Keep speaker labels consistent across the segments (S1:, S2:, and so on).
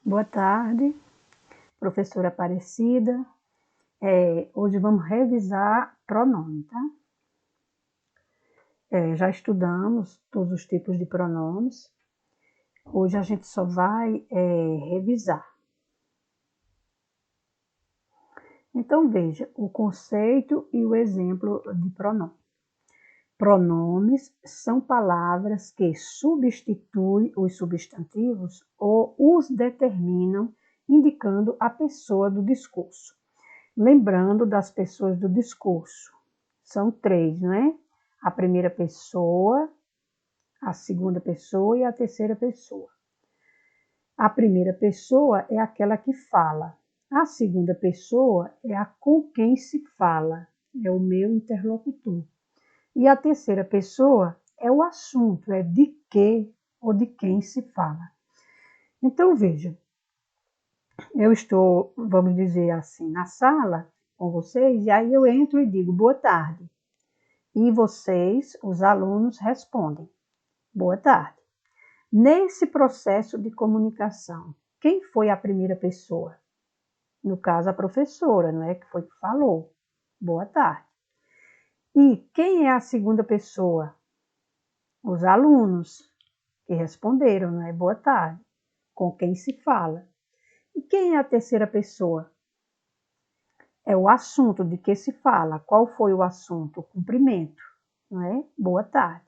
S1: Boa tarde, professora Aparecida. Hoje vamos revisar pronome, tá? Já estudamos todos os tipos de pronomes. Hoje a gente só vai revisar. Então veja o conceito e o exemplo de pronome. Pronomes são palavras que substituem os substantivos ou os determinam, indicando a pessoa do discurso. Lembrando das pessoas do discurso. São três, não é? A primeira pessoa, a segunda pessoa e a terceira pessoa. A primeira pessoa é aquela que fala. A segunda pessoa é a com quem se fala, é o meu interlocutor. E a terceira pessoa é o assunto, é de que ou de quem se fala. Então, veja, eu estou, vamos dizer assim, na sala com vocês, e aí eu entro e digo boa tarde. E vocês, os alunos, respondem boa tarde. Nesse processo de comunicação, quem foi a primeira pessoa? No caso, a professora, não é? Que foi que falou boa tarde. E quem é a segunda pessoa? Os alunos que responderam, não é? Boa tarde. Com quem se fala. E quem é a terceira pessoa? É o assunto de que se fala. Qual foi o assunto? O cumprimento, não é? Boa tarde.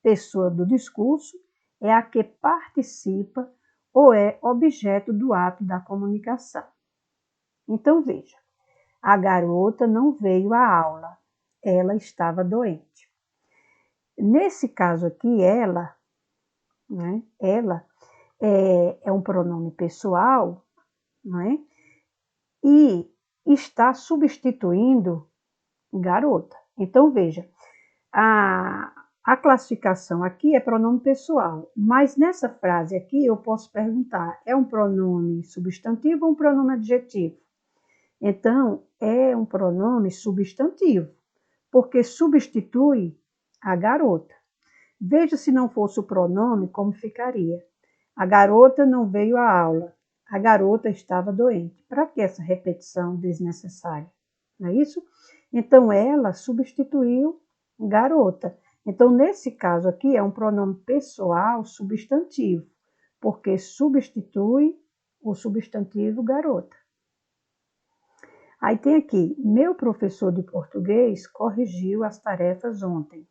S1: Pessoa do discurso é a que participa ou é objeto do ato da comunicação. Então, veja, a garota não veio à aula, ela estava doente. Nesse caso aqui, ela, né, ela é um pronome pessoal, não é? E está substituindo garota. Então, veja, a classificação aqui é pronome pessoal, mas nessa frase aqui eu posso perguntar, é um pronome substantivo ou um pronome adjetivo? Então, é um pronome substantivo, porque substitui a garota. Veja se não fosse o pronome, como ficaria. A garota não veio à aula, a garota estava doente. Para que essa repetição desnecessária? Não é isso? Então, ela substituiu garota. Então, nesse caso aqui, é um pronome pessoal substantivo, porque substitui o substantivo garota. Aí tem aqui, meu professor de português corrigiu as tarefas ontem.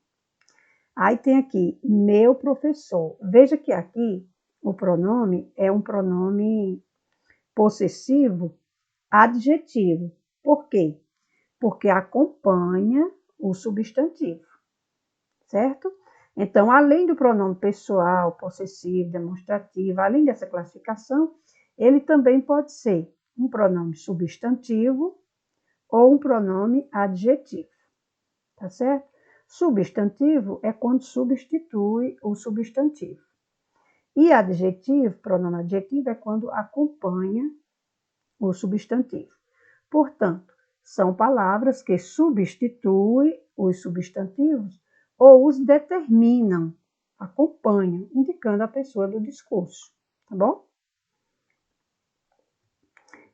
S1: Aí tem aqui, meu professor. Veja que aqui o pronome é um pronome possessivo adjetivo. Por quê? Porque acompanha o substantivo, certo? Então, além do pronome pessoal, possessivo, demonstrativo, além dessa classificação, ele também pode ser um pronome substantivo ou um pronome adjetivo, tá certo? Substantivo é quando substitui o substantivo. E adjetivo, pronome adjetivo, é quando acompanha o substantivo. Portanto, são palavras que substituem os substantivos ou os determinam, acompanham, indicando a pessoa do discurso, tá bom?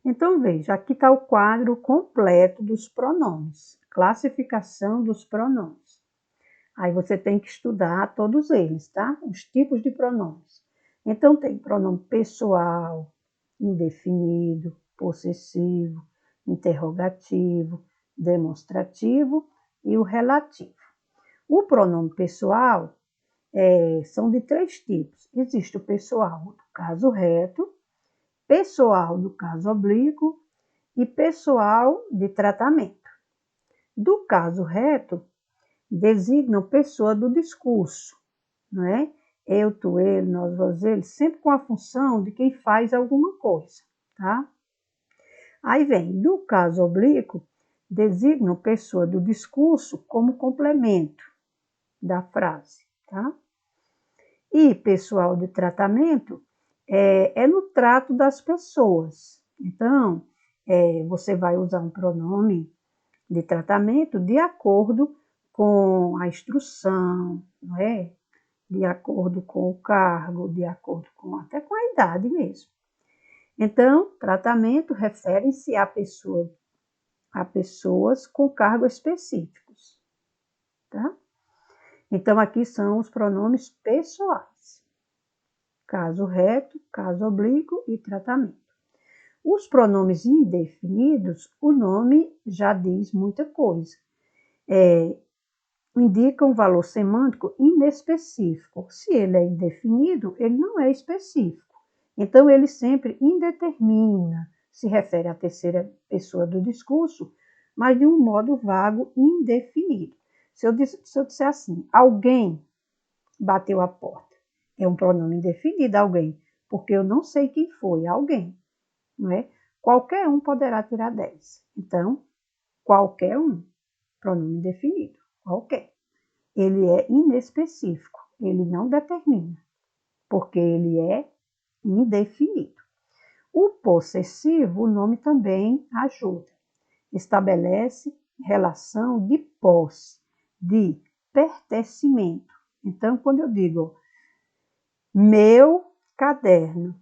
S1: Então, veja, aqui está o quadro completo dos pronomes, classificação dos pronomes. Aí você tem que estudar todos eles, tá? Os tipos de pronomes. Então, tem pronome pessoal, indefinido, possessivo, interrogativo, demonstrativo e o relativo. O pronome pessoal são de três tipos. Existe o pessoal do caso reto, pessoal do caso oblíquo e pessoal de tratamento. Do caso reto, designam pessoa do discurso, não é? Eu, tu, ele, nós, vós, ele, sempre com a função de quem faz alguma coisa, tá? Aí vem, do caso oblíquo, designam pessoa do discurso como complemento da frase, tá? E pessoal de tratamento é no trato das pessoas. Então, você vai usar um pronome de tratamento de acordo com a instrução, não é? De acordo com o cargo, de acordo com até com a idade mesmo. Então, tratamento refere-se a pessoas com cargos específicos, tá? Então, aqui são os pronomes pessoais. Caso reto, caso oblíquo e tratamento. Os pronomes indefinidos, o nome já diz muita coisa. Indica um valor semântico inespecífico. Se ele é indefinido, ele não é específico. Então, ele sempre indetermina, se refere à terceira pessoa do discurso, mas de um modo vago e indefinido. Se eu disser assim, alguém bateu a porta, é um pronome indefinido, alguém, porque eu não sei quem foi, alguém, não é? Qualquer um poderá tirar 10. Então, qualquer um, pronome indefinido, qualquer. Ele é inespecífico, ele não determina, porque ele é indefinido. O possessivo, o nome também ajuda. Estabelece relação de posse, de pertencimento. Então, quando eu digo meu caderno,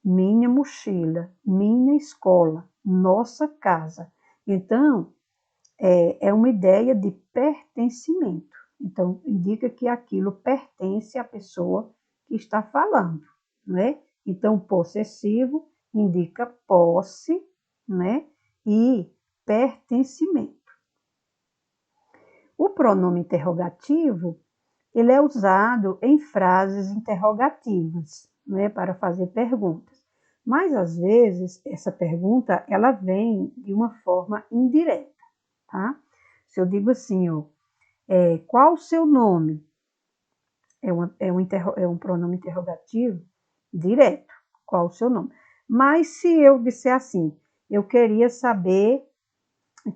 S1: minha mochila, minha escola, nossa casa, então é uma ideia de pertencimento. Então, indica que aquilo pertence à pessoa que está falando, né? Então, possessivo indica posse, né? E pertencimento. O pronome interrogativo, ele é usado em frases interrogativas, né? Para fazer perguntas. Mas, às vezes, essa pergunta, ela vem de uma forma indireta, tá? Se eu digo assim, ó, qual o seu nome? É um pronome interrogativo direto. Qual o seu nome? Mas se eu disser assim, eu queria saber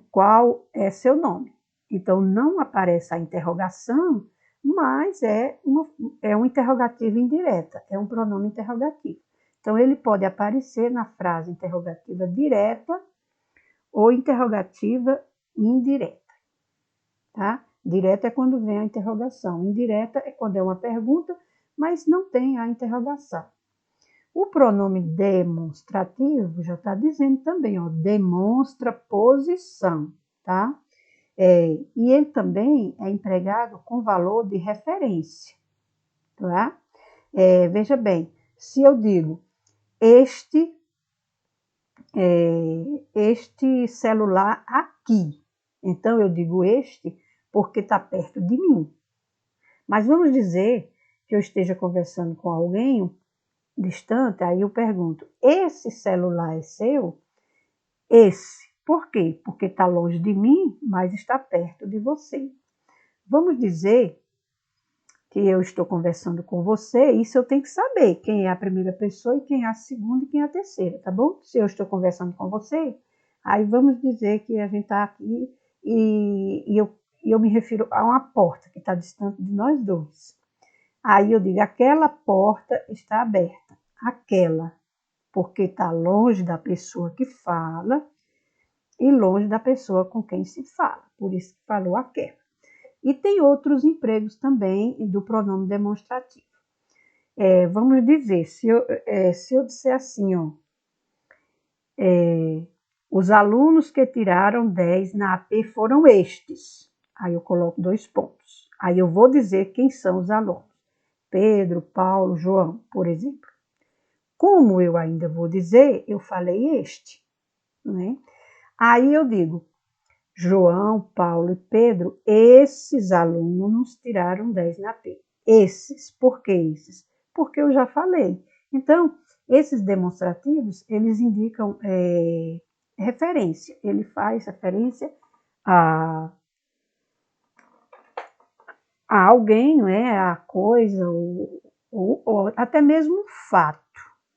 S1: qual é seu nome. Então, não aparece a interrogação, mas é um interrogativo indireta, é um pronome interrogativo. Então, ele pode aparecer na frase interrogativa direta ou interrogativa indireta, tá? Direta é quando vem a interrogação, indireta é quando é uma pergunta, mas não tem a interrogação. O pronome demonstrativo já está dizendo também, ó, demonstra posição, tá? E ele também é empregado com valor de referência, tá? Veja bem, se eu digo este celular aqui, então eu digo este porque está perto de mim. Mas vamos dizer que eu esteja conversando com alguém distante, aí eu pergunto, esse celular é seu? Esse. Por quê? Porque está longe de mim, mas está perto de você. Vamos dizer que eu estou conversando com você, isso eu tenho que saber quem é a primeira pessoa e quem é a segunda e quem é a terceira, tá bom? Se eu estou conversando com você, aí vamos dizer que a gente está aqui e eu me refiro a uma porta que está distante de nós dois. Aí eu digo, aquela porta está aberta. Aquela, porque está longe da pessoa que fala e longe da pessoa com quem se fala. Por isso que falou aquela. E tem outros empregos também do pronome demonstrativo. Vamos dizer, se eu disser assim, ó, os alunos que tiraram 10 na AP foram estes. Aí eu coloco 2 pontos. Aí eu vou dizer quem são os alunos. Pedro, Paulo, João, por exemplo. Como eu ainda vou dizer, eu falei este, né? Aí eu digo, João, Paulo e Pedro, esses alunos tiraram 10 na P. Esses, por que esses? Porque eu já falei. Então, esses demonstrativos, eles indicam referência. Ele faz referência a alguém, não é? A coisa, ou até mesmo um fato.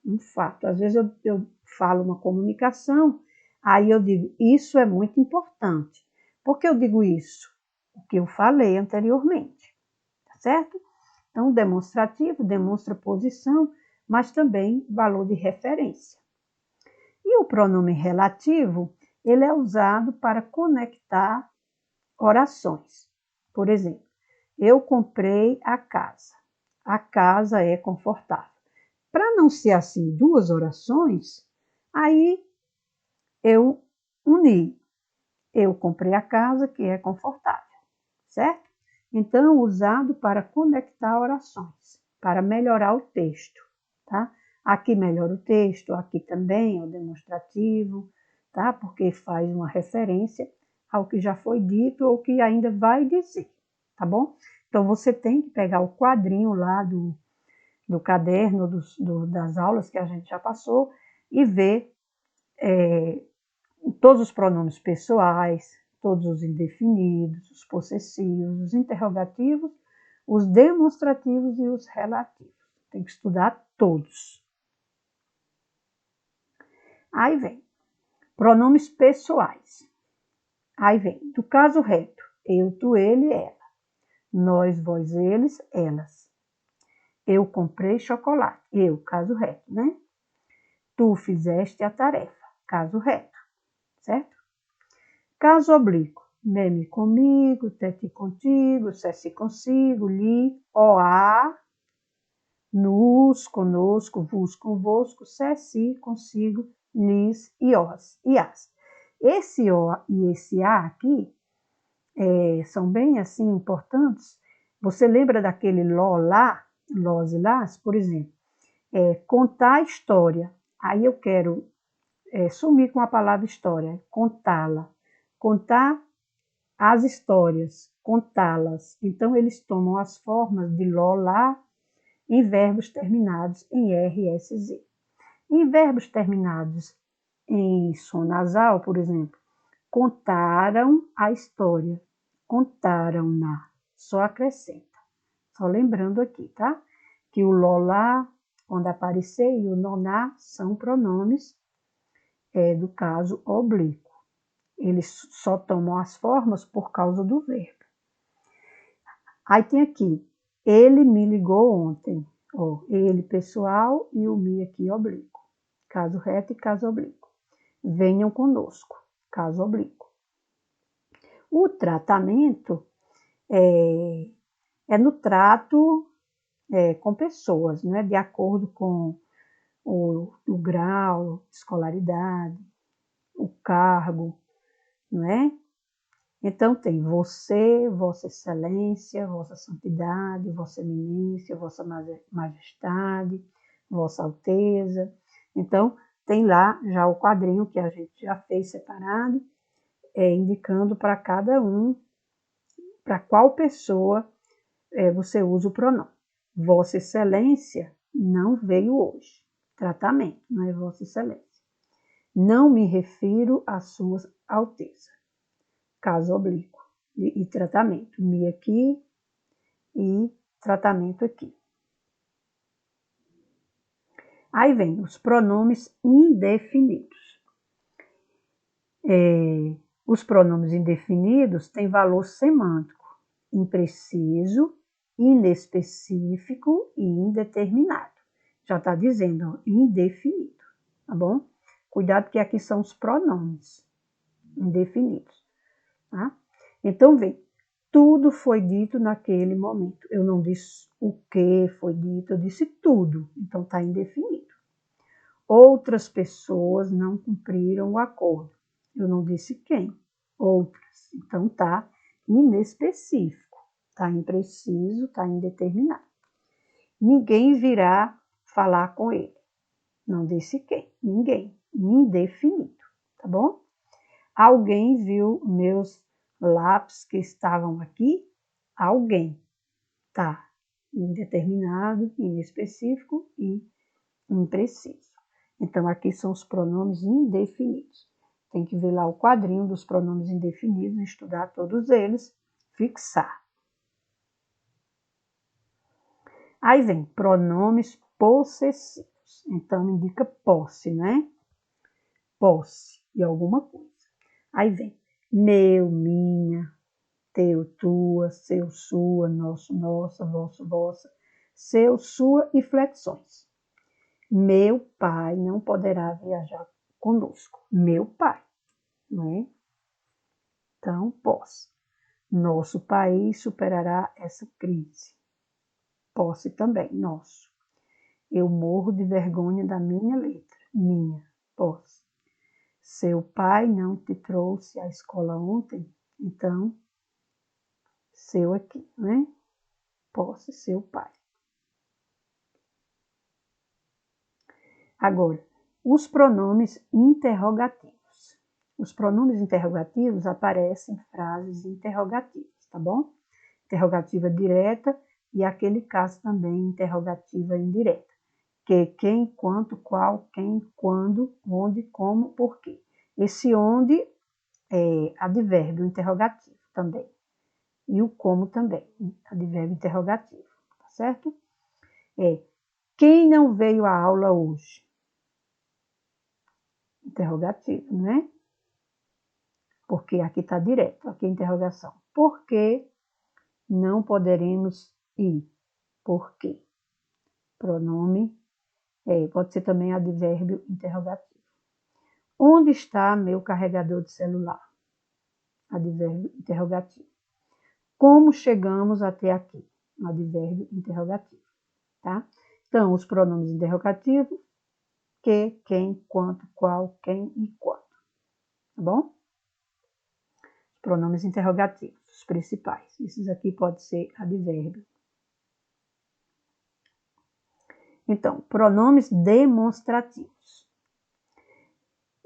S1: Um fato. Às vezes eu falo uma comunicação, aí eu digo, isso é muito importante. Por que eu digo isso? O que eu falei anteriormente, tá certo? Então, demonstrativo demonstra posição, mas também valor de referência. E o pronome relativo, ele é usado para conectar orações. Por exemplo, eu comprei a casa. A casa é confortável. Para não ser assim duas orações, Aí eu uni. Eu comprei a casa que é confortável, certo? Então, usado para conectar orações, para melhorar o texto, tá? Aqui melhora o texto, aqui também é o demonstrativo, tá? Porque faz uma referência ao que já foi dito ou que ainda vai dizer, tá bom? Então, você tem que pegar o quadrinho lá do caderno das aulas que a gente já passou e ver todos os pronomes pessoais, todos os indefinidos, os possessivos, os interrogativos, os demonstrativos e os relativos. Tem que estudar todos. Aí vem pronomes pessoais. Aí vem do caso reto, eu, tu, ele, ela. Nós, vós, eles, elas. Eu comprei chocolate. Eu, caso reto, né? Tu fizeste a tarefa. Caso reto, certo? Caso oblíquo. Meme comigo, tete contigo, cesse consigo, li, oá, nos, conosco, vos, convosco, cesse, consigo, lis e os, e as. Esse o e esse a aqui são bem assim importantes. Você lembra daquele ló, lá, lós e las, por exemplo? Contar a história. Aí eu quero sumir com a palavra história, contá-la. Contar as histórias, contá-las. Então, eles tomam as formas de ló, lá, em verbos terminados em R, S, Z. Em verbos terminados em som nasal, por exemplo, contaram a história, contaram-na, só acrescenta. Só lembrando aqui, tá? Que o lolá, quando aparecer, e o noná são pronomes do caso oblíquo. Eles só tomam as formas por causa do verbo. Aí tem aqui, ele me ligou ontem. Ó, ele pessoal e o me aqui oblíquo. Caso reto e caso oblíquo. Venham conosco. Caso oblíquo. O tratamento é no trato com pessoas, né? De acordo com o grau de escolaridade, o cargo, não é? Então tem você, vossa excelência, vossa santidade, vossa eminência, vossa majestade, vossa alteza. Então tem lá já o quadrinho que a gente já fez separado, indicando para cada um, para qual pessoa você usa o pronome. Vossa excelência não veio hoje. Tratamento, não é vossa excelência. Não me refiro à sua alteza. Caso oblíquo. E tratamento. Me aqui e tratamento aqui. Aí vem os pronomes indefinidos. Os pronomes indefinidos têm valor semântico, impreciso, inespecífico e indeterminado. Já está dizendo, ó, indefinido, tá bom? Cuidado que aqui são os pronomes indefinidos, tá? Então, vem, tudo foi dito naquele momento. Eu não disse o que foi dito, eu disse tudo. Então, está indefinido. Outras pessoas não cumpriram o acordo. Eu não disse quem. Outras. Então, está inespecífico. Está impreciso, está indeterminado. Ninguém virá falar com ele. Não disse quem. Ninguém. Indefinido. Tá bom? Alguém viu meus lápis que estavam aqui? Alguém. Tá. Indeterminado, inespecífico e impreciso. Então, aqui são os pronomes indefinidos. Tem que ver lá o quadrinho dos pronomes indefinidos, estudar todos eles, fixar. Aí vem pronomes possessivos. Então, indica posse, né? Posse de alguma coisa. Aí vem meu, minha, teu, tua, seu, sua, nosso, nossa, vosso, vossa, seu, sua e flexões. Meu pai não poderá viajar conosco. Meu pai, não é? Então, posse. Nosso país superará essa crise. Posse também, nosso. Eu morro de vergonha da minha letra. Minha, posse. Seu pai não te trouxe à escola ontem? Então, seu aqui, né? Posse, seu pai. Agora, os pronomes interrogativos. Os pronomes interrogativos aparecem em frases interrogativas, tá bom? Interrogativa direta e aquele caso também interrogativa indireta. Que, quem, quanto, qual, quem, quando, onde, como, por quê. Esse onde é advérbio interrogativo também. E o como também, advérbio interrogativo, tá certo? Quem não veio à aula hoje? Interrogativo, né? Porque aqui está direto, aqui é interrogação. Por que não poderemos ir? Por quê? Pronome, pode ser também advérbio interrogativo. Onde está meu carregador de celular? Advérbio interrogativo. Como chegamos até aqui? Advérbio interrogativo, tá? Então, os pronomes interrogativos, que, quem, quanto, qual, quem e quando, tá bom? Pronomes interrogativos, os principais. Esses aqui pode ser advérbio. Então, pronomes demonstrativos.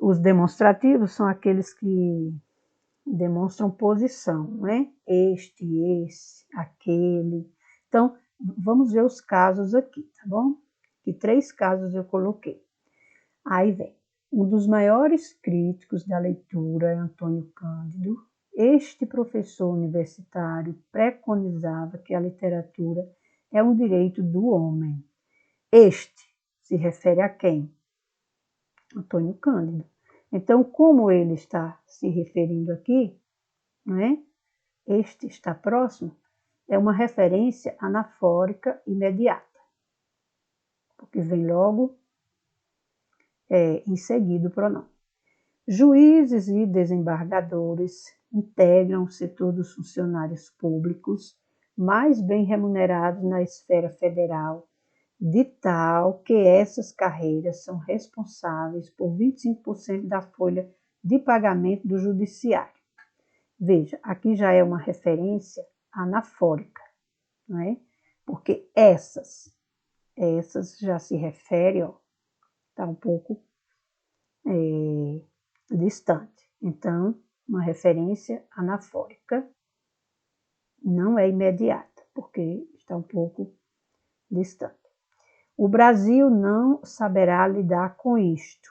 S1: Os demonstrativos são aqueles que demonstram posição, né? Este, esse, aquele. Então, vamos ver os casos aqui, tá bom? Que 3 casos eu coloquei. Aí vem. Um dos maiores críticos da leitura é Antônio Cândido. Este professor universitário preconizava que a literatura é um direito do homem. Este se refere a quem? Antônio Cândido. Então, como ele está se referindo aqui, não é? Este está próximo, é uma referência anafórica imediata, porque vem logo em seguida o pronome. Juízes e desembargadores integram o setor dos funcionários públicos mais bem remunerados na esfera federal, de tal que essas carreiras são responsáveis por 25% da folha de pagamento do judiciário. Veja, aqui já é uma referência anafórica, não é? Porque essas já se refere, ó, está um pouco distante. Então, uma referência anafórica não é imediata, porque está um pouco distante. O Brasil não saberá lidar com isto,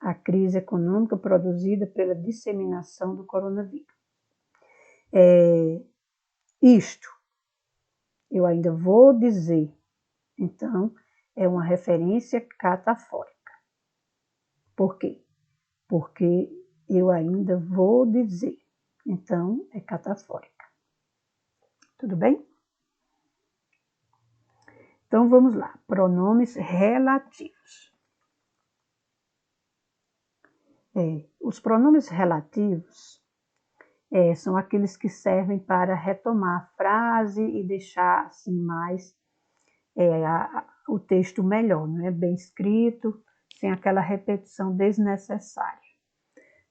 S1: a crise econômica produzida pela disseminação do coronavírus. Isto, eu ainda vou dizer, então, é uma referência catafórica. Por quê? Porque eu ainda vou dizer, então, é catafórica. Tudo bem? Então, vamos lá. Pronomes relativos. Os pronomes relativos são aqueles que servem para retomar a frase e deixar assim mais o texto melhor, não é? Bem escrito, sem aquela repetição desnecessária.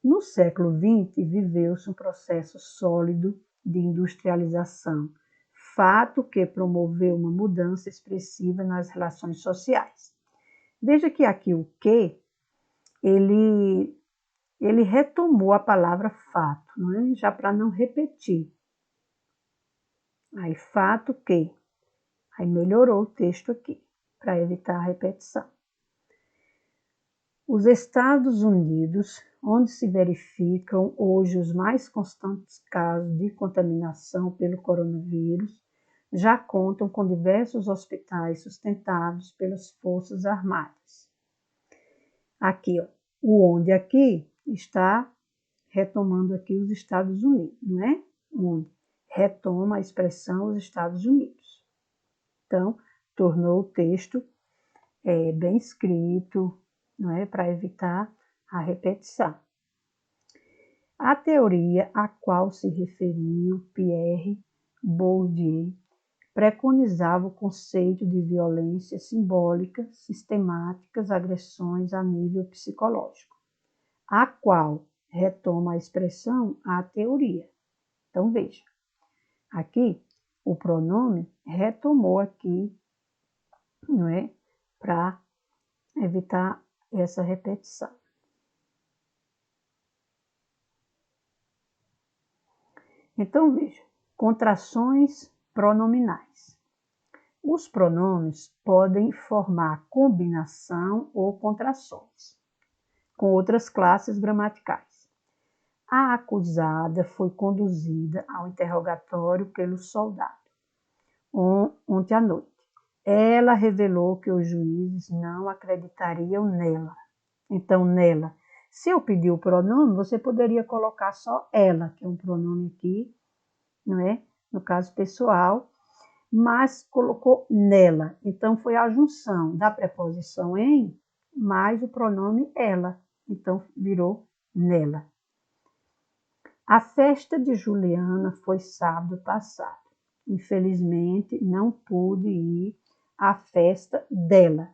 S1: No século XX, viveu-se um processo sólido de industrialização, fato que promoveu uma mudança expressiva nas relações sociais. Veja que aqui o que, ele retomou a palavra fato, não é? Já para não repetir. Aí, fato que. Aí melhorou o texto aqui, para evitar a repetição. Os Estados Unidos, onde se verificam hoje os mais constantes casos de contaminação pelo coronavírus, já contam com diversos hospitais sustentados pelas Forças Armadas. Aqui, ó, o onde aqui está retomando aqui os Estados Unidos, não é? Onde retoma a expressão os Estados Unidos. Então, tornou o texto bem escrito, não é? Para evitar a repetição. A teoria a qual se referiu Pierre Bourdieu preconizava o conceito de violência simbólica, sistemáticas, agressões a nível psicológico. a qual retoma a expressão a teoria. Então, veja, aqui o pronome retomou aqui, não é? Para evitar essa repetição. Então, veja, contrações pronominais. Os pronomes podem formar combinação ou contrações com outras classes gramaticais. A acusada foi conduzida ao interrogatório pelo soldado ontem à noite. Ela revelou que os juízes não acreditariam nela. Então, nela, se eu pedir o pronome, você poderia colocar só ela, que é um pronome aqui, não é? No caso pessoal, mas colocou nela. Então, foi a junção da preposição em mais o pronome ela. Então, virou nela. A festa de Juliana foi sábado passado. Infelizmente, não pude ir à festa dela.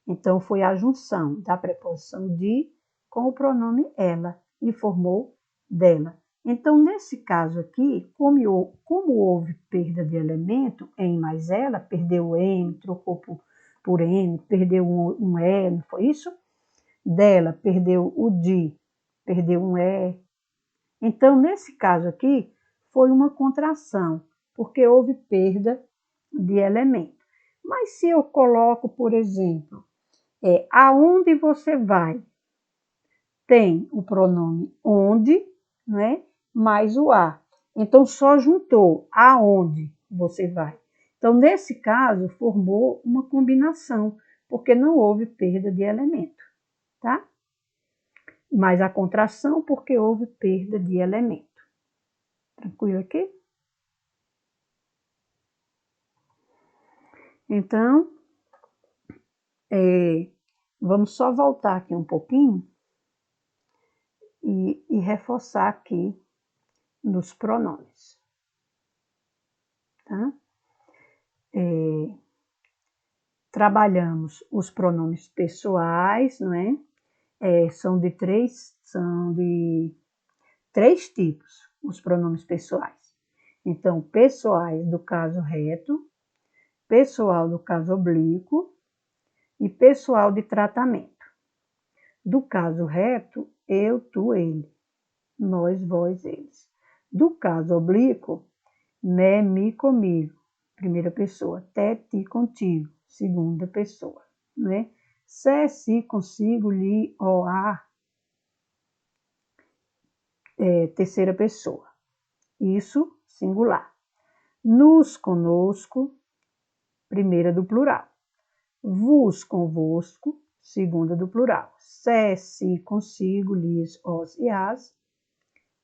S1: Então, foi a junção da preposição de com o pronome ela e formou dela. Então, nesse caso aqui, como houve perda de elemento, em mais ela, perdeu o M, trocou por N, perdeu um E, não foi isso? Dela, perdeu o de, perdeu um E. Então, nesse caso aqui, foi uma contração, porque houve perda de elemento. Mas se eu coloco, por exemplo, aonde você vai, tem o pronome onde, né, mais o a. Então, só juntou aonde você vai. Então, nesse caso, formou uma combinação, porque não houve perda de elemento, tá? Mas a contração, porque houve perda de elemento. Tranquilo aqui? Então, vamos só voltar aqui um pouquinho e reforçar aqui nos pronomes. Tá? Trabalhamos os pronomes pessoais, não é? São de três tipos os pronomes pessoais. Então, pessoais do caso reto, pessoal do caso oblíquo e pessoal de tratamento. Do caso reto, eu, tu, ele. Nós, vós, eles. Do caso oblíquo, me, mi, comigo. Primeira pessoa. Te, ti, contigo. Segunda pessoa. Né? Se, si, consigo, li, o, a. Terceira pessoa. Isso, singular. Nos, conosco. Primeira do plural. Vos, convosco. Segunda do plural. Se, si, consigo, lis, os e as.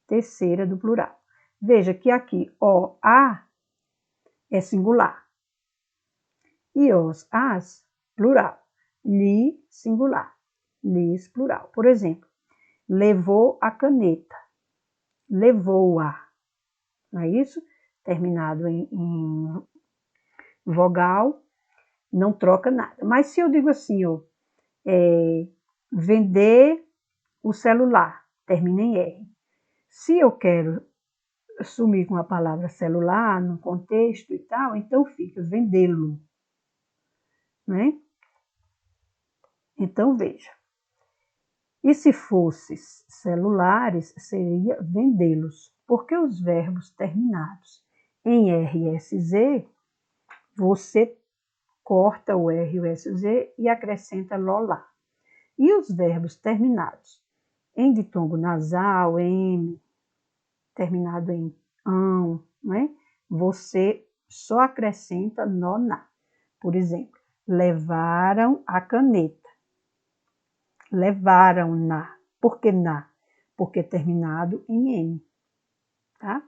S1: Terceira do plural. Veja que aqui o, a é singular. E os, as, plural. Li, singular. Lis, plural. Por exemplo, levou a caneta. Levou-a. Não é isso? Terminado em vogal, não troca nada. Mas se eu digo assim, ó, vender o celular, termina em R. Se eu quero sumir com a palavra celular no contexto e tal, então fica vendê-lo, né? Então, veja. E se fosse celulares, seria vendê-los, porque os verbos terminados em RSZ, você corta o R e o SZ e acrescenta lolá. E os verbos terminados em ditongo nasal, M, terminado em ão, né? Você só acrescenta noná. Por exemplo, levaram a caneta. Levaram-na. Por que na? Porque terminado em N. Tá?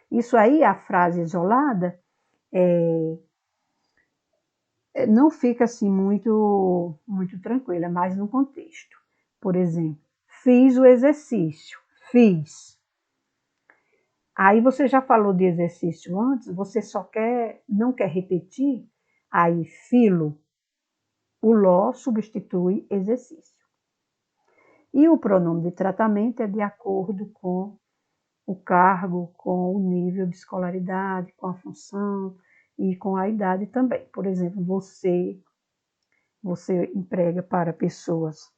S1: Isso aí, a frase isolada, não fica assim muito tranquila, mas no contexto. Por exemplo, fiz o exercício. Fiz. Aí você já falou de exercício antes, você não quer repetir, aí filo, o ló substitui exercício. E o pronome de tratamento é de acordo com o cargo, com o nível de escolaridade, com a função e com a idade também. Por exemplo, você emprega para pessoas,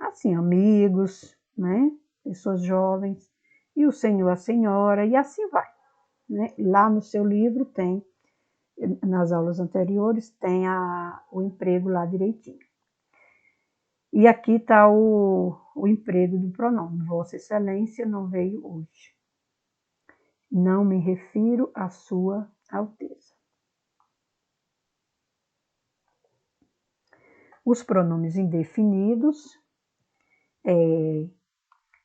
S1: assim, amigos, né? Pessoas jovens, e o senhor, a senhora, e assim vai. Né? Lá no seu livro tem, nas aulas anteriores, tem o emprego lá direitinho. E aqui está o emprego do pronome. Vossa Excelência não veio hoje. Não me refiro à Sua Alteza. Os pronomes indefinidos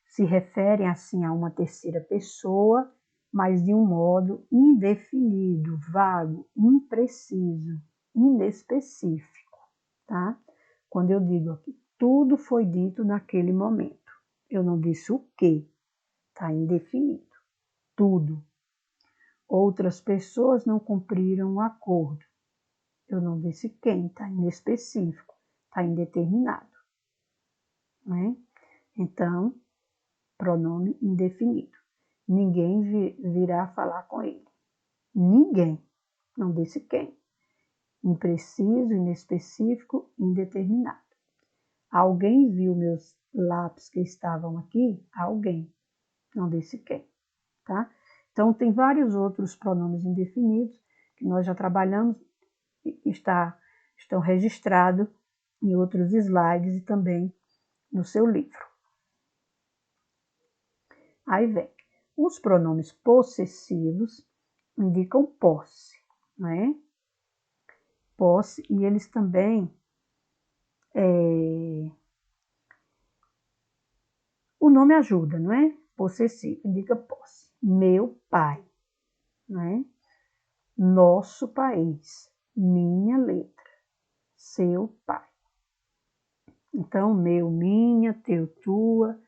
S1: se referem assim a uma terceira pessoa, mas de um modo indefinido, vago, impreciso, inespecífico, tá? Quando eu digo aqui, tudo foi dito naquele momento. Eu não disse o que, tá indefinido. Tudo. Outras pessoas não cumpriram o acordo. Eu não disse quem, tá inespecífico, tá indeterminado, né? Então, pronome indefinido. Ninguém virá falar com ele. Ninguém. Não disse quem. Impreciso, inespecífico, indeterminado. Alguém viu meus lápis que estavam aqui? Alguém. Não disse quem. Tá? Então, tem vários outros pronomes indefinidos que nós já trabalhamos e estão registrados em outros slides e também no seu livro. Aí vem, os pronomes possessivos indicam posse, não é? Posse, e eles também, o nome ajuda, não é? Possessivo, indica posse. Meu pai, não é? Nosso país, minha letra, seu pai. Então, meu, minha, teu, tua,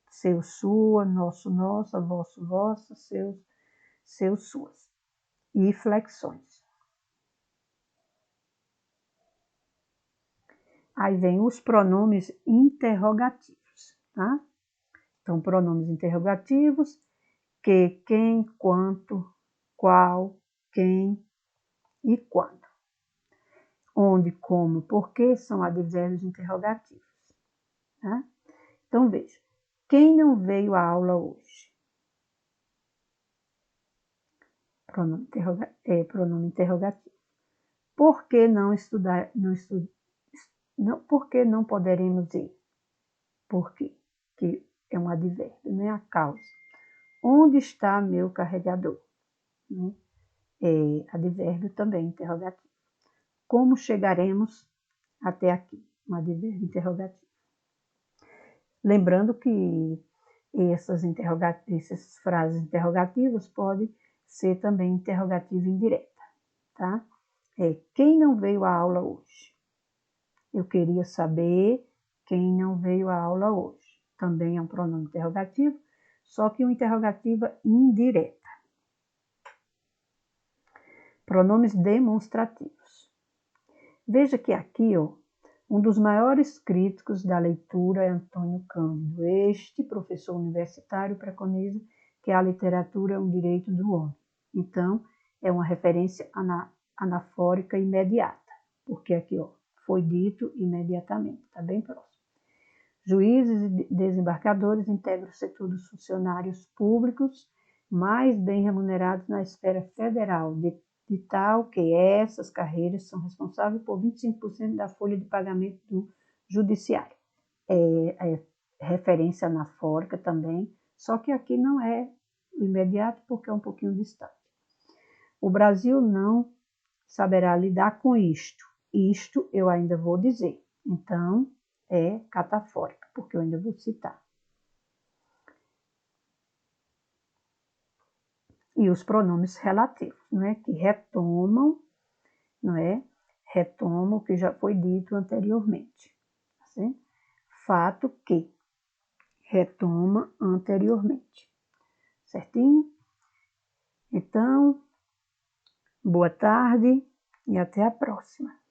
S1: seu, sua, nosso, nossa, vosso, vossa, seus, suas. E flexões. Aí vem os pronomes interrogativos, tá? Então, pronomes interrogativos, que, quem, quanto, qual, quem e quando. Onde, como, porquê são advérbios interrogativos, tá? Então, veja, quem não veio à aula hoje? Pronome interrogativo. Por que não estudar, por que não poderemos ir? Por quê? Que é um advérbio, né? A causa. Onde está meu carregador? Né? Advérbio também interrogativo. Como chegaremos até aqui? Um advérbio interrogativo. Lembrando que essas frases interrogativas podem ser também interrogativa indireta, tá? Quem não veio à aula hoje? Eu queria saber quem não veio à aula hoje. Também é um pronome interrogativo, só que uma interrogativa indireta. Pronomes demonstrativos. Veja que aqui, ó, um dos maiores críticos da leitura é Antônio Cândido. Este professor universitário preconiza que a literatura é um direito do homem. Então, é uma referência anafórica imediata, porque aqui, ó, foi dito imediatamente, está bem próximo. Juízes e desembargadores integram o setor dos funcionários públicos mais bem remunerados na esfera federal, de tal que essas carreiras são responsáveis por 25% da folha de pagamento do judiciário. É referência anafórica também, só que aqui não é imediato porque é um pouquinho distante. O Brasil não saberá lidar com isto. Isto eu ainda vou dizer. Então, é catafórica, porque eu ainda vou citar. E os pronomes relativos, não é? Que retomam, não é? Retomam o que já foi dito anteriormente. Assim? Fato que retoma anteriormente. Certinho? Então, boa tarde e até a próxima.